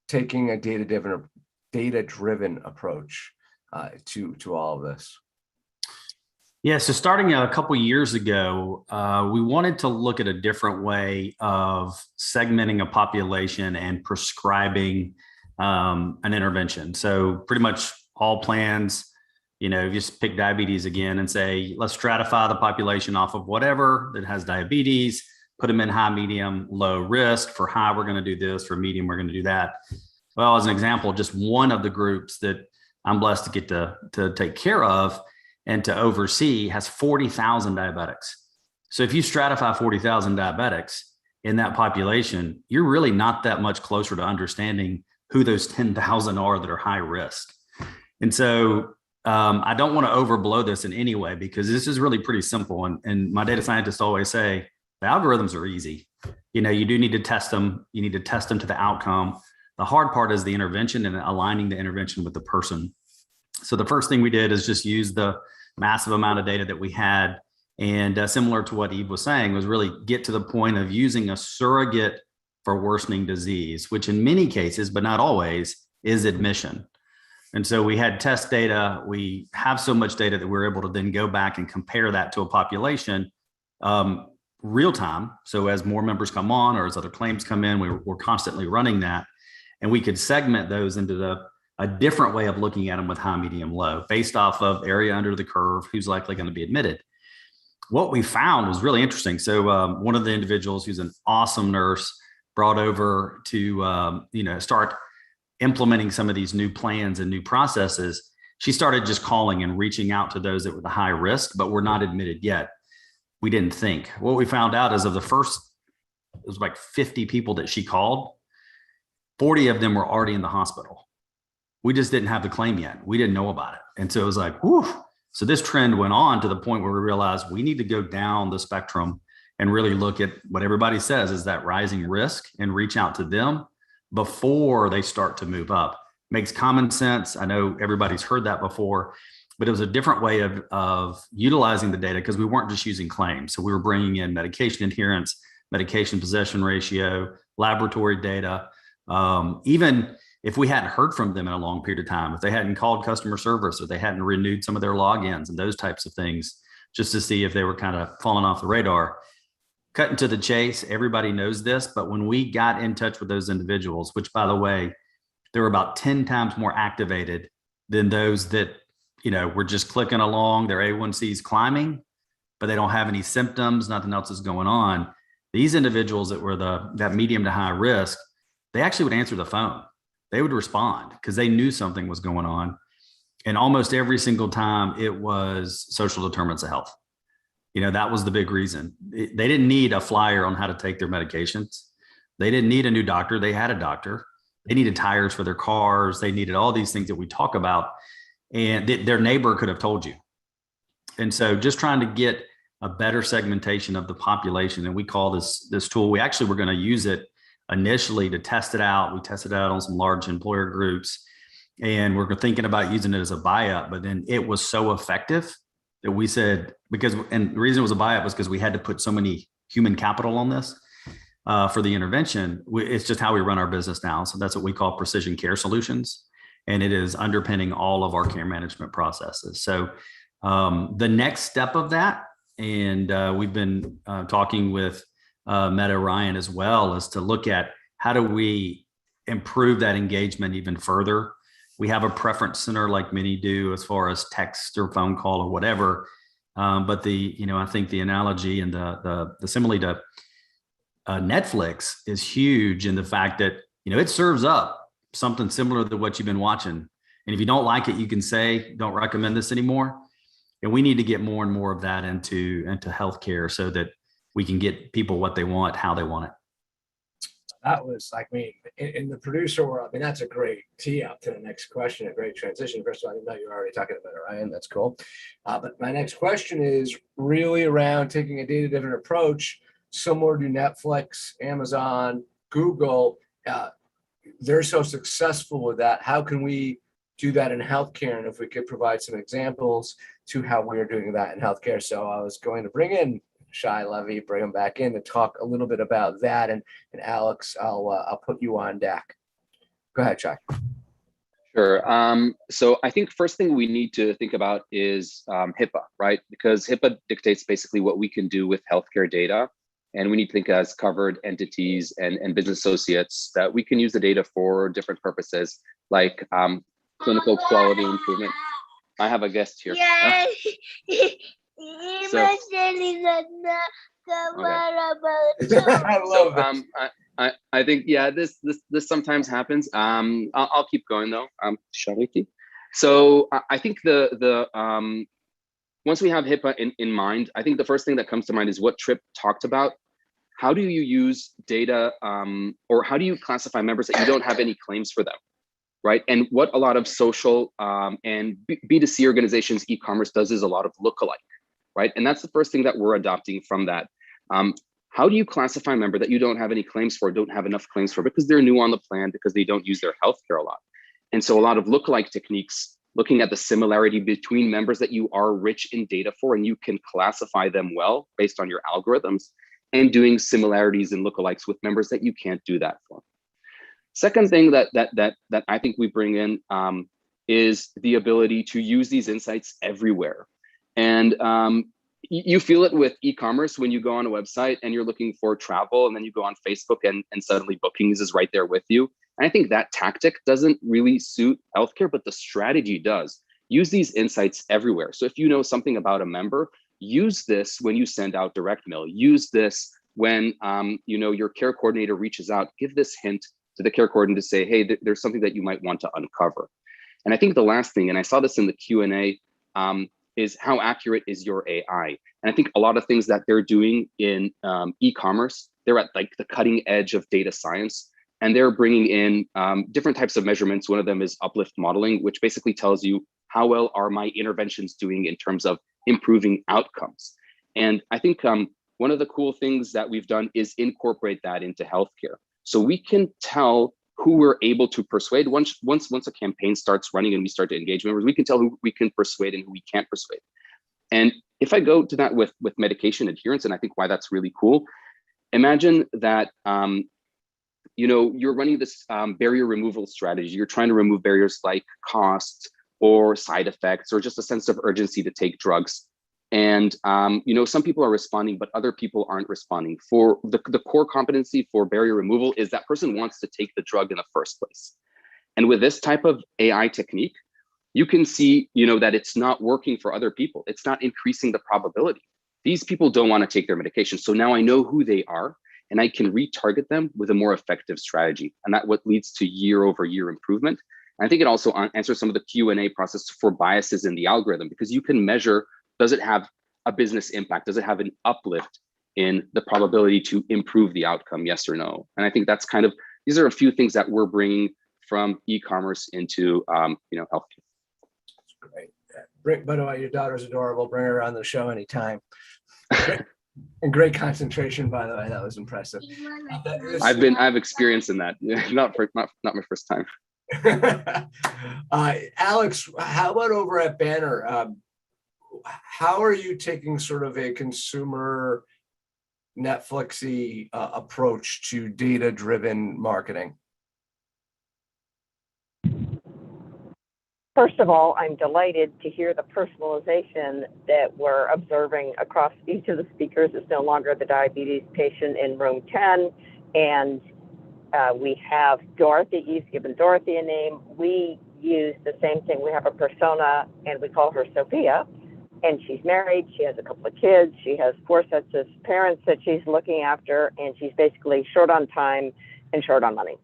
taking a data-driven data-driven approach to all of this? Yeah, so starting a couple years ago, we wanted to look at a different way of segmenting a population and prescribing an intervention. So pretty much all plans, just pick diabetes again and say, let's stratify the population off of whatever that has diabetes, put them in high, medium, low risk. For high, we're going to do this. For medium, we're going to do that. Well, as an example, just one of the groups that I'm blessed to get to take care of and to oversee has 40,000 diabetics. So if you stratify 40,000 diabetics in that population, you're really not that much closer to understanding who those 10,000 are that are high risk. And so I don't want to overblow this in any way, because this is really pretty simple. And my data scientists always say the algorithms are easy. You do need to test them. You need to test them to the outcome. The hard part is the intervention and aligning the intervention with the person. So the first thing we did is just use the massive amount of data that we had. And similar to what Eve was saying, was really get to the point of using a surrogate for worsening disease, which in many cases, but not always, is admission. And so we had test data. We have so much data that we're able to then go back and compare that to a population real time. So as more members come on or as other claims come in, we're constantly running that. And we could segment those into a different way of looking at them with high, medium, low, based off of area under the curve, who's likely going to be admitted. What we found was really interesting. So one of the individuals who's an awesome nurse brought over to start implementing some of these new plans and new processes. She started just calling and reaching out to those that were the high risk, but were not admitted yet. We didn't think. What we found out is of the first, it was like 50 people that she called, 40 of them were already in the hospital. We just didn't have the claim yet. We didn't know about it. And so it was like, whew. So this trend went on to the point where we realized we need to go down the spectrum and really look at what everybody says is that rising risk and reach out to them before they start to move up. Makes common sense. I know everybody's heard that before, but it was a different way of utilizing the data, because we weren't just using claims. So we were bringing in medication adherence, medication possession ratio, laboratory data. Even if we hadn't heard from them in a long period of time, if they hadn't called customer service or they hadn't renewed some of their logins and those types of things, just to see if they were kind of falling off the radar. Cutting to the chase, everybody knows this, but when we got in touch with those individuals, which by the way, they were about 10 times more activated than those that, were just clicking along, their A1C's climbing, but they don't have any symptoms, nothing else is going on. These individuals that were that medium to high risk, they actually would answer the phone. They would respond because they knew something was going on. And almost every single time it was social determinants of health. That was the big reason. They didn't need a flyer on how to take their medications. They didn't need a new doctor. They had a doctor. They needed tires for their cars. They needed all these things that we talk about, and their neighbor could have told you. And so just trying to get a better segmentation of the population. And we call this tool, we actually were going to use it initially to test it out. We tested it out on some large employer groups, and we're thinking about using it as a buy-up, but then it was so effective that we said, and the reason it was a buy-up was because we had to put so many human capital on this for the intervention. It's just how we run our business now. So that's what we call precision care solutions. And it is underpinning all of our care management processes. So the next step of that, and we've been talking with Meta Ryan as well, is to look at how do we improve that engagement even further. We have a preference center like many do as far as text or phone call or whatever. But I think the analogy and the simile to Netflix is huge in the fact that, it serves up something similar to what you've been watching. And if you don't like it, you can say, don't recommend this anymore. And we need to get more and more of that into healthcare so that we can get people what they want, how they want it. That was, in the producer world, that's a great tee up to the next question, a great transition. First of all, I didn't know you were already talking about it, Ryan. That's cool. But my next question is really around taking a data-driven approach, similar to Netflix, Amazon, Google. They're so successful with that. How can we do that in healthcare? And if we could provide some examples to how we're doing that in healthcare. So I was going to bring in Shai Levy, bring him back in to talk a little bit about that. And Alex, I'll put you on deck. Go ahead, Shai. Sure. So I think first thing we need to think about is HIPAA, right? Because HIPAA dictates basically what we can do with healthcare data. And we need to think as covered entities and business associates that we can use the data for different purposes, like clinical quality improvement. I have a guest here. Yeah. So- I love this. I think, yeah, this sometimes happens. I'll keep going though. Charity. So I think the once we have HIPAA in mind, I think the first thing that comes to mind is what Tripp talked about. How do you use data, or how do you classify members that you don't have any claims for them, right? And what a lot of social and B2C organizations, e-commerce does is a lot of lookalike, right? And that's the first thing that we're adopting from that. How do you classify a member that you don't have any claims for, don't have enough claims for, because they're new on the plan, because they don't use their healthcare a lot? And so a lot of lookalike techniques, looking at the similarity between members that you are rich in data for, and you can classify them well based on your algorithms, and doing similarities and lookalikes with members that you can't do that for. Second thing that I think we bring in is the ability to use these insights everywhere. And you feel it with e-commerce when you go on a website and you're looking for travel, and then you go on Facebook and suddenly bookings is right there with you. And I think that tactic doesn't really suit healthcare, but the strategy does. Use these insights everywhere. So if you know something about a member, use this when you send out direct mail. Use this when your care coordinator reaches out. Give this hint to the care coordinator to say, hey, there's something that you might want to uncover. And I think the last thing, and I saw this in the Q&A, is how accurate is your AI? And I think a lot of things that they're doing in e-commerce, they're at like the cutting edge of data science, and they're bringing in different types of measurements. One of them is uplift modeling, which basically tells you how well are my interventions doing in terms of improving outcomes. And I think one of the cool things that we've done is incorporate that into healthcare. So we can tell who we're able to persuade. Once a campaign starts running and we start to engage members, we can tell who we can persuade and who we can't persuade. And if I go to that with medication adherence, and I think why that's really cool, imagine that you're running this barrier removal strategy. You're trying to remove barriers like cost or side effects or just a sense of urgency to take drugs. And some people are responding, but other people aren't responding. For the core competency for barrier removal is that person wants to take the drug in the first place. And with this type of AI technique, you can see that it's not working for other people. It's not increasing the probability. These people don't want to take their medication. So now I know who they are, and I can retarget them with a more effective strategy. And that's what leads to year-over-year improvement. And I think it also answers some of the Q&A process for biases in the algorithm, because you can measure, does it have a business impact? Does it have an uplift in the probability to improve the outcome, yes or no? And I think that's these are a few things that we're bringing from e-commerce into healthcare. That's great. By the way, your daughter's adorable. Bring her on the show anytime. And great concentration, by the way. That was impressive. I've experienced in that. Not my first time. Alex, how about over at Banner? How are you taking sort of a consumer Netflixy approach to data-driven marketing? First of all, I'm delighted to hear the personalization that we're observing across each of the speakers. It's no longer the diabetes patient in room 10. And we have Dorothy. You've given Dorothy a name. We use the same thing. We have a persona, and we call her Sophia. And she's married. She has a couple of kids. She has 4 sets of parents that she's looking after. And she's basically short on time and short on money.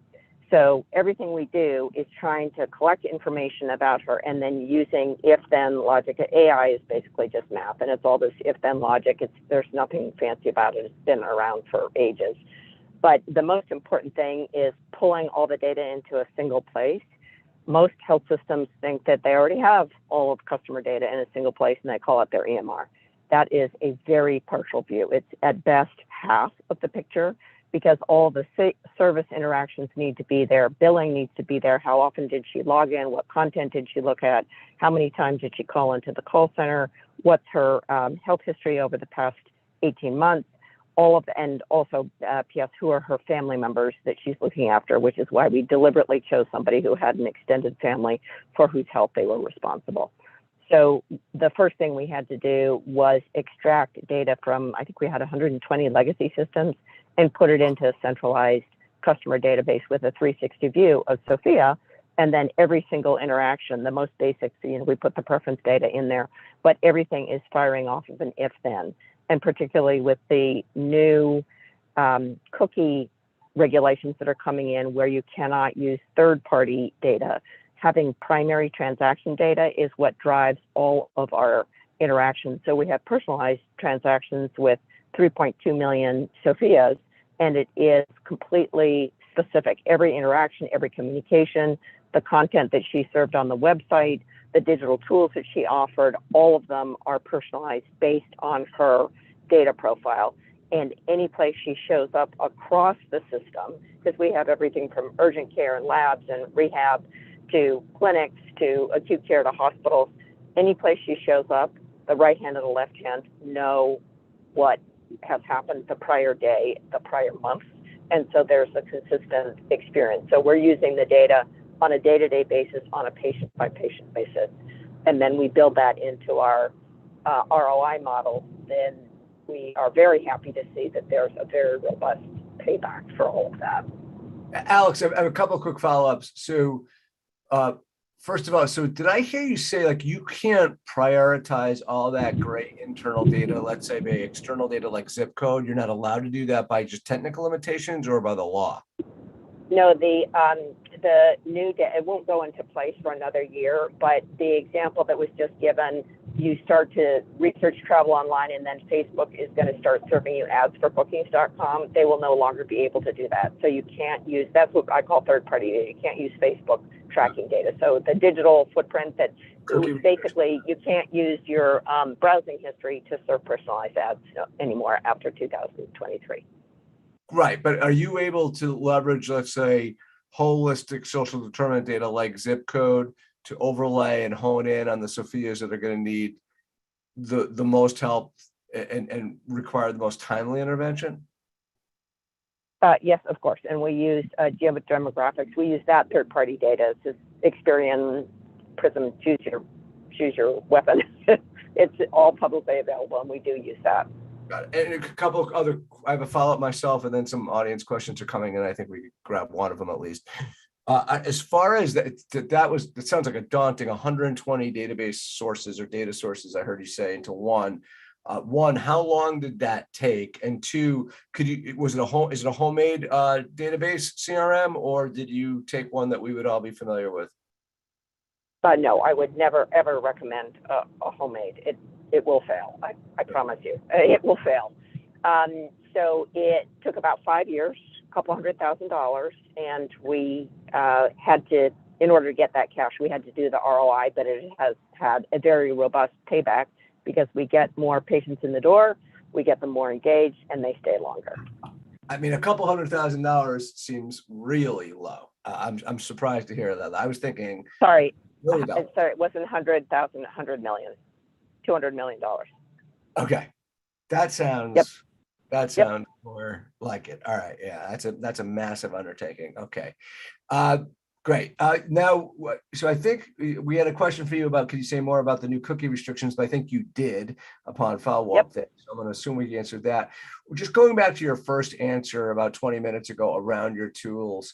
So everything we do is trying to collect information about her and then using if-then logic. AI is basically just math, and it's all this if-then logic. There's nothing fancy about it. It's been around for ages. But the most important thing is pulling all the data into a single place. Most health systems think that they already have all of customer data in a single place, and they call it their EMR. That is a very partial view. It's at best half of the picture, because all the service interactions need to be there. Billing needs to be there. How often did she log in? What content did she look at? How many times did she call into the call center? What's her health history over the past 18 months? all of the, and also P.S. who are her family members that she's looking after, which is why we deliberately chose somebody who had an extended family for whose health they were responsible. So the first thing we had to do was extract data from, I think we had 120 legacy systems, and put it into a centralized customer database with a 360 view of Sophia. And then every single interaction, the most basics, we put the preference data in there, but everything is firing off of an if-then. And particularly with the new cookie regulations that are coming in where you cannot use third-party data, having primary transaction data is what drives all of our interactions. So we have personalized transactions with 3.2 million Sophias, and it is completely specific. Every interaction, every communication, the content that she served on the website, the digital tools that she offered, all of them are personalized based on her data profile. And any place she shows up across the system, because we have everything from urgent care and labs and rehab to clinics to acute care to hospitals, any place she shows up, the right hand and the left hand know what has happened the prior day, the prior month. And so there's a consistent experience. So we're using the data on a day-to-day basis, on a patient-by-patient basis. And then we build that into our ROI model. Then we are very happy to see that there's a very robust payback for all of that. Alex, I have a couple of quick follow-ups. So first of all, so did I hear you say like you can't prioritize all that great internal data, let's say by external data like zip code? You're not allowed to do that by just technical limitations or by the law? No, the new data, it won't go into place for another year, but the example that was just given, you start to research travel online and then Facebook is going to start serving you ads for bookings.com. They will no longer be able to do that. So you can't use, that's what I call third-party data. You can't use Facebook tracking data. So the digital footprint that basically you can't use your browsing history to serve personalized ads anymore after 2023. Right, but are you able to leverage, let's say, holistic social determinant data like zip code to overlay and hone in on the Sophias that are going to need the most help and require the most timely intervention? Yes, of course. And we use demographics. We use that third-party data. It's Experian, Prism, choose your weapon. It's all publicly available, and we do use that. Got it. And a couple of other, I have a follow-up myself, and then some audience questions are coming, and I think we could grab one of them at least. As far as that sounds like a daunting 120 database sources or data sources, I heard you say, into one. One, how long did that take? And two, is it a homemade database CRM, or did you take one that we would all be familiar with? No, I would never ever recommend a homemade. It will fail. I promise you, it will fail. So it took about 5 years, $200,000, and we had to, in order to get that cash, we had to do the ROI, but it has had a very robust payback because we get more patients in the door, we get them more engaged, and they stay longer. I mean, $200,000 seems really low. I'm surprised to hear that. I was thinking. Sorry, Sorry, it wasn't 100,000, 100 million, $200 million. Okay, that sounds. Yep. That sounds more like it. All right, yeah, that's a massive undertaking. Okay, great. Now, so I think we had a question for you about. Could you say more about the new cookie restrictions? But I think you did upon follow-up. So I'm going to assume we answered that. Just going back to your first answer about 20 minutes ago around your tools.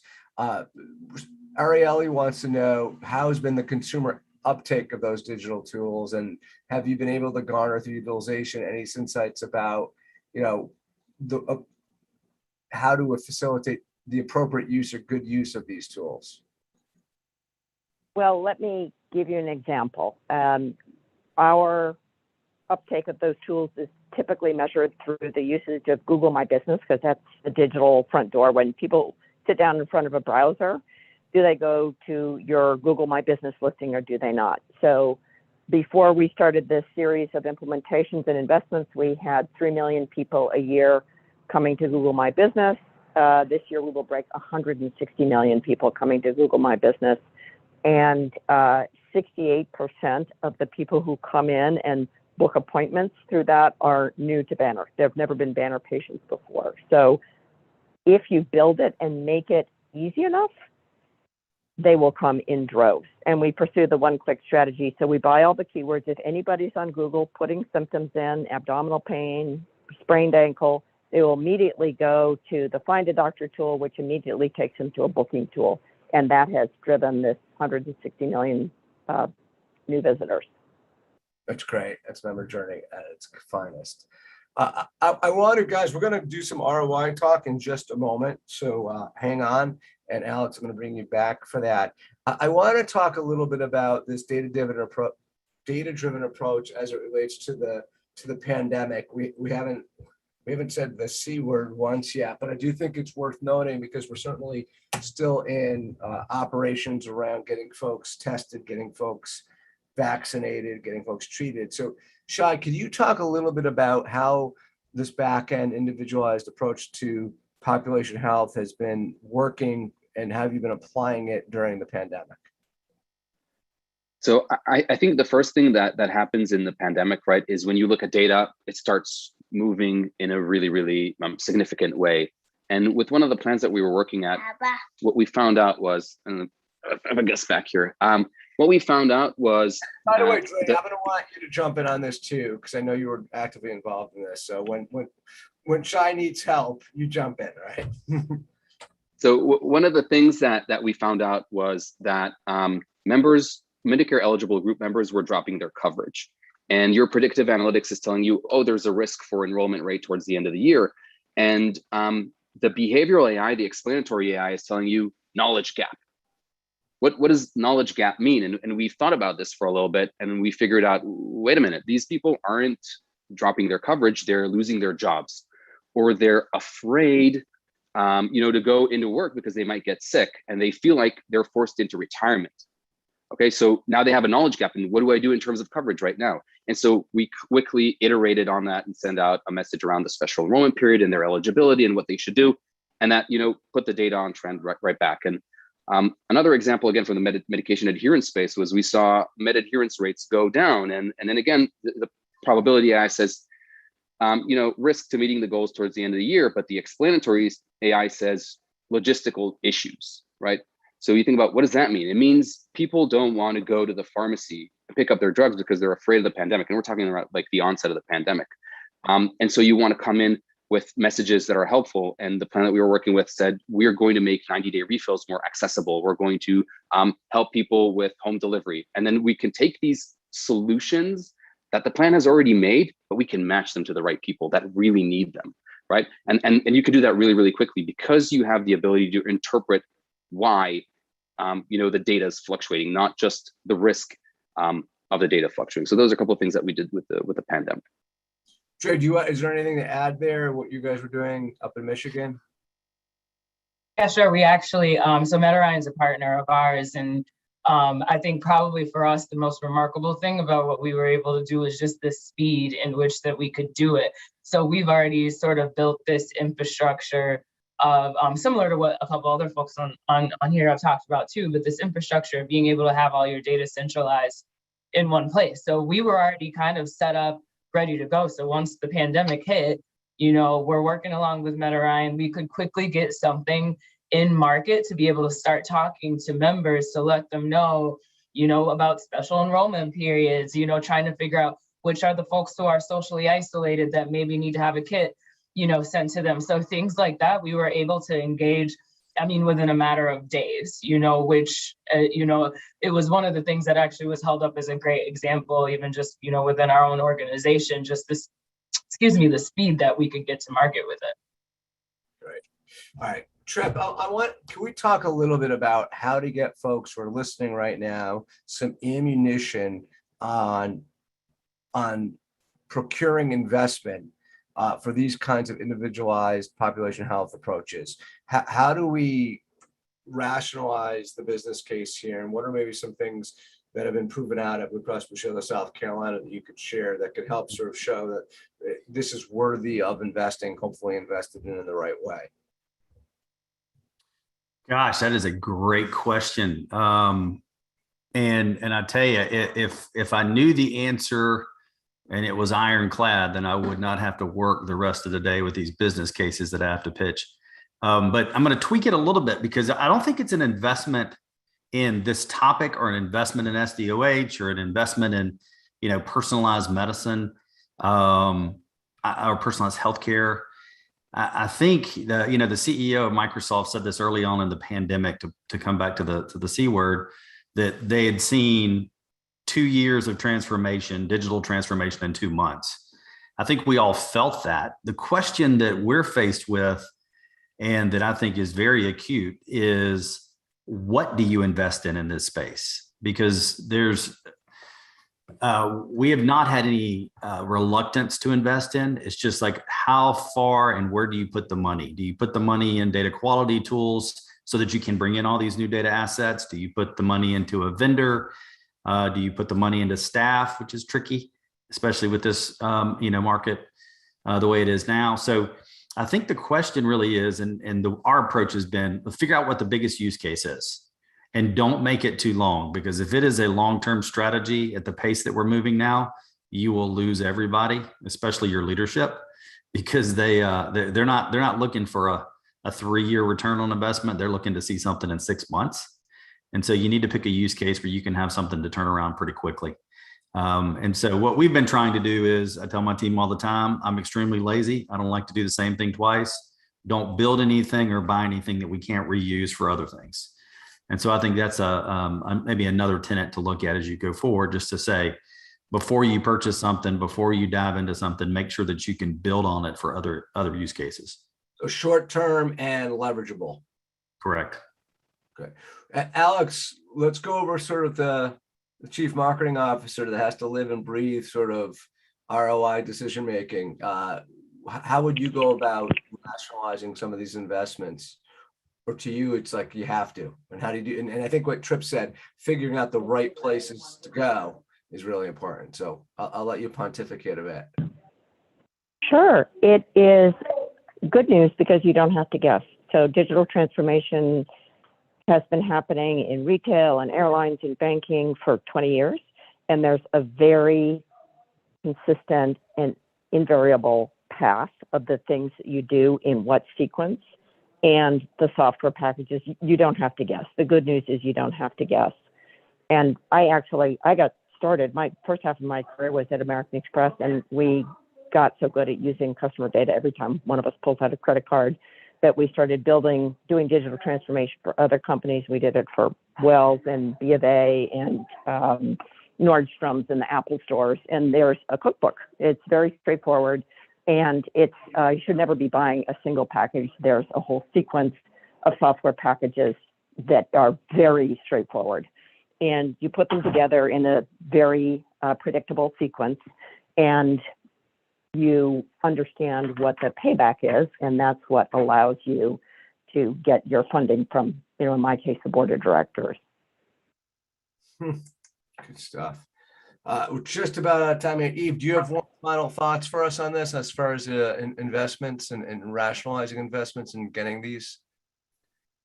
Arielle wants to know how has been the consumer uptake of those digital tools, and have you been able to garner through utilization any insights about, how to facilitate the appropriate use or good use of these tools? Well, let me give you an example. Our uptake of those tools is typically measured through the usage of Google My Business, because that's the digital front door. When people sit down in front of a browser, do they go to your Google My Business listing or do they not? So before we started this series of implementations and investments, we had 3 million people a year coming to Google My Business. This year we will break 160 million people coming to Google My Business. And 68% of the people who come in and book appointments through that are new to Banner. They've never been Banner patients before. So if you build it and make it easy enough, they will come in droves. And we pursue the one-click strategy. So we buy all the keywords. If anybody's on Google putting symptoms in, abdominal pain, sprained ankle, they will immediately go to the Find a Doctor tool, which immediately takes them to a booking tool. And that has driven this 160 million new visitors. That's great. That's member journey at its finest. I want to, guys, we're going to do some ROI talk in just a moment. So hang on. And Alex, I'm going to bring you back for that. I want to talk a little bit about this data-driven approach as it relates to the pandemic. We haven't said the C word once yet, but I do think it's worth noting because we're certainly still in operations around getting folks tested, getting folks vaccinated, getting folks treated. So Shai, could you talk a little bit about how this back-end individualized approach to population health has been working and have you been applying it during the pandemic? So I think the first thing that happens in the pandemic, right, is when you look at data, it starts moving in a really, really significant way. And with one of the plans that we were working at, what we found out was, and I have a guest back here. What we found out was. By the way, Dre, I'm going to want you to jump in on this too, because I know you were actively involved in this. So when Shai needs help, you jump in, right? So one of the things that we found out was that members, Medicare eligible group members, were dropping their coverage. And your predictive analytics is telling you, oh, there's a risk for enrollment rate towards the end of the year. And the behavioral AI, the explanatory AI, is telling you knowledge gap. What does knowledge gap mean? And we thought about this for a little bit, and we figured out, wait a minute, these people aren't dropping their coverage, they're losing their jobs, or they're afraid to go into work because they might get sick and they feel like they're forced into retirement. Okay, so now they have a knowledge gap, and what do I do in terms of coverage right now? And so we quickly iterated on that and send out a message around the special enrollment period and their eligibility and what they should do, and that put the data on trend right back. And another example, again, from the medication adherence space, was we saw med adherence rates go down, and then again, the probability AI says, risk to meeting the goals towards the end of the year, but the explanatory AI says logistical issues, right? So you think about, what does that mean? It means people don't want to go to the pharmacy and pick up their drugs because they're afraid of the pandemic. And we're talking about like the onset of the pandemic. And so you want to come in with messages that are helpful. And the plan that we were working with said, we're going to make 90-day refills more accessible. We're going to help people with home delivery. And then we can take these solutions that the plan has already made, but we can match them to the right people that really need them, right? And you can do that really, really quickly because you have the ability to interpret why the data is fluctuating, not just the risk of the data fluctuating. So those are a couple of things that we did with the pandemic. Dre, is there anything to add there, what you guys were doing up in Michigan? Yeah, sure. We actually, so MedOrion is a partner of ours, and I think probably for us, the most remarkable thing about what we were able to do is just the speed in which that we could do it. So we've already sort of built this infrastructure of similar to what a couple other folks on here have talked about too, but this infrastructure of being able to have all your data centralized in one place. So we were already kind of set up, ready to go. So once the pandemic hit, we're working along with MedOrion, we could quickly get something in market to be able to start talking to members to let them know, about special enrollment periods, trying to figure out which are the folks who are socially isolated that maybe need to have a kit, sent to them. So things like that, we were able to engage, within a matter of days, which, it was one of the things that actually was held up as a great example, even just, within our own organization, just this, the speed that we could get to market with it. Great. All right. Tripp, can we talk a little bit about how to get folks who are listening right now some ammunition on procuring investment for these kinds of individualized population health approaches? How do we rationalize the business case here? And what are maybe some things that have been proven out at BlueCross Blue Shield of South Carolina that you could share that could help sort of show that this is worthy of investing, hopefully invested in the right way? Gosh, that is a great question. And I tell you, if I knew the answer and it was ironclad, then I would not have to work the rest of the day with these business cases that I have to pitch. But I'm going to tweak it a little bit because I don't think it's an investment in this topic or an investment in SDOH or an investment in, personalized medicine or personalized healthcare. I think the CEO of Microsoft said this early on in the pandemic, to come back to the C word, that they had seen 2 years of transformation, digital transformation in 2 months. I think we all felt that. The question that we're faced with, and that I think is very acute, is what do you invest in this space? Because we have not had any reluctance to invest in. It's just like, how far and where do you put the money? Do you put the money in data quality tools so that you can bring in all these new data assets? Do you put the money into a vendor? Do you put the money into staff, which is tricky, especially with this market the way it is now? So I think the question really is, and our approach has been, figure out what the biggest use case is. And don't make it too long, because if it is a long-term strategy at the pace that we're moving now, you will lose everybody, especially your leadership, because they're not looking for a 3-year return on investment. They're looking to see something in 6 months. And so you need to pick a use case where you can have something to turn around pretty quickly. And so what we've been trying to do is, I tell my team all the time, I'm extremely lazy. I don't like to do the same thing twice. Don't build anything or buy anything that we can't reuse for other things. And so I think that's maybe another tenet to look at as you go forward, just to say, before you purchase something, before you dive into something, make sure that you can build on it for other use cases. So short-term and leverageable. Correct. Okay. Alex, let's go over sort of the chief marketing officer that has to live and breathe sort of ROI decision-making. How would you go about rationalizing some of these investments? Or to you, it's like you have to. And how do you do? And I think what Tripp said, figuring out the right places to go is really important. So I'll let you pontificate a bit. Sure. It is good news because you don't have to guess. So digital transformation has been happening in retail and airlines and banking for 20 years. And there's a very consistent and invariable path of the things that you do in what sequence. And the software packages, you don't have to guess. The good news is you don't have to guess. And I got started, my first half of my career was at American Express, and we got so good at using customer data every time one of us pulls out a credit card that we started doing digital transformation for other companies. We did it for Wells and B of A and Nordstrom's and the Apple stores. And there's a cookbook. It's very straightforward. And it's you should never be buying a single package. There's a whole sequence of software packages that are very straightforward. And you put them together in a very predictable sequence, and you understand what the payback is, and that's what allows you to get your funding from, in my case, the board of directors. Good stuff. We're just about out of time here. Eve, do you have one final thoughts for us on this as far as investments and rationalizing investments and getting these?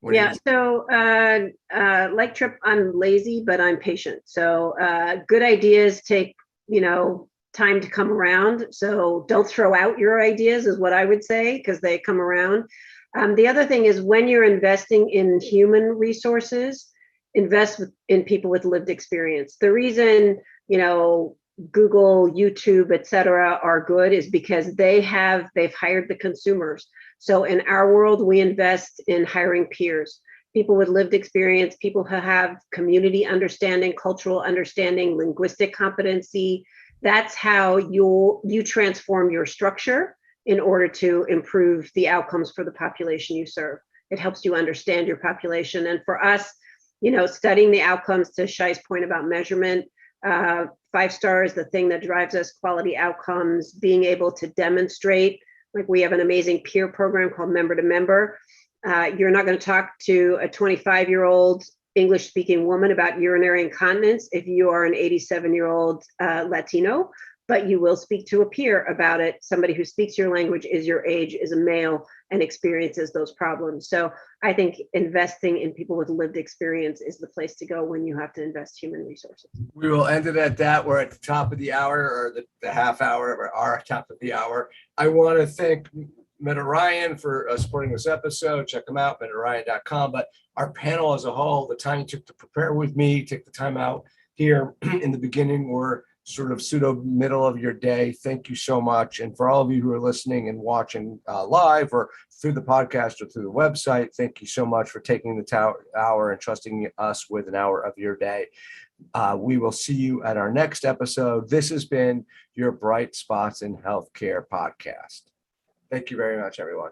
Yeah, so like Tripp, I'm lazy, but I'm patient. So good ideas take, time to come around. So don't throw out your ideas is what I would say, because they come around. The other thing is, when you're investing in human resources, invest in people with lived experience. The reason, Google, YouTube, et cetera, are good is because they've hired the consumers. So in our world, we invest in hiring peers, people with lived experience, people who have community understanding, cultural understanding, linguistic competency. That's how you transform your structure in order to improve the outcomes for the population you serve. It helps you understand your population. And for us, studying the outcomes, to Shai's point about measurement, 5-star is the thing that drives us, quality outcomes, being able to demonstrate. Like, we have an amazing peer program called Member to Member. You're not going to talk to a 25-year-old English-speaking woman about urinary incontinence if you are an 87-year-old Latino, but you will speak to a peer about it. Somebody who speaks your language, is your age, is a male. and experiences those problems. So I think investing in people with lived experience is the place to go when you have to invest human resources. We will end it at that. We're at the top of the hour, or the half hour, or our top of the hour. I want to thank OBrien for supporting this episode. Check them out, OBrien.com. But our panel as a whole, the time you took to prepare with me, take the time out here in the beginning or sort of pseudo middle of your day. Thank you so much. And for all of you who are listening and watching live or through the podcast or through the website, thank you so much for taking the hour and trusting us with an hour of your day. We will see you at our next episode. This has been your Bright Spots in Healthcare podcast. Thank you very much, everyone.